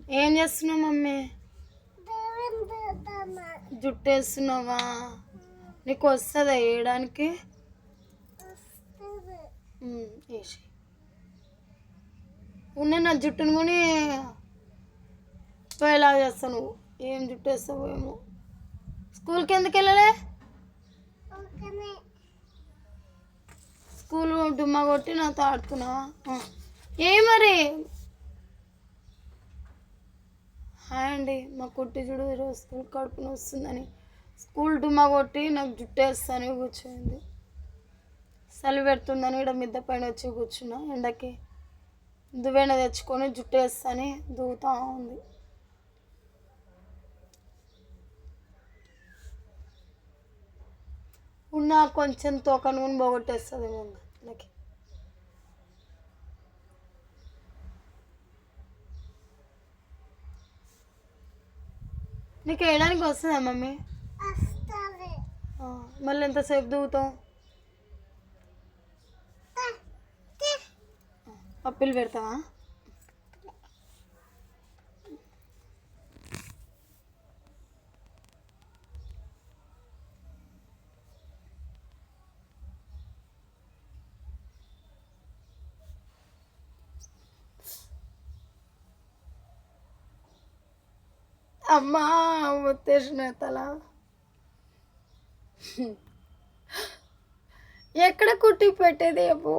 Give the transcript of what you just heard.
ఏం చేస్తున్నావు మమ్మీ? జుట్టు వేస్తున్నావా? నీకు వస్తుందా వేయడానికి? వేసి ఉన్న నా జుట్టును కొని పోయేలా చేస్తావు నువ్వు. ఏం జుట్టు వేస్తావు ఏమో. స్కూల్కి ఎందుకు వెళ్ళలే? స్కూల్ డుమ్మా కొట్టి నాతో ఆడుతున్నావా? ఏ మరి హాయ్ అండి, మా కుట్టి చూడు ఈరోజు స్కూల్ కడుపున వస్తుందని స్కూల్ డుమ్మా కొట్టి నాకు జుట్టు వేస్తానే కూర్చోంది. చలి పెడుతుందని ఇక్కడ మిద్ద పైన వచ్చి కూర్చున్నా. ఎండకి దువ్వెన తెచ్చుకొని జుట్టు వేస్తానే దూగుతూ ఉంది. ఉన్న కొంచెం తోకను కూడా పోగొట్టేస్తుంది నాకు. నీకు వేయడానికి వస్తుందా మమ్మీ? మళ్ళీ ఎంతసేపు దిగుతావు? పప్పులు పెడతావా? అమ్మా వచ్చేసిన తల ఎక్కడ కుట్టి పెట్టేది అబ్బో.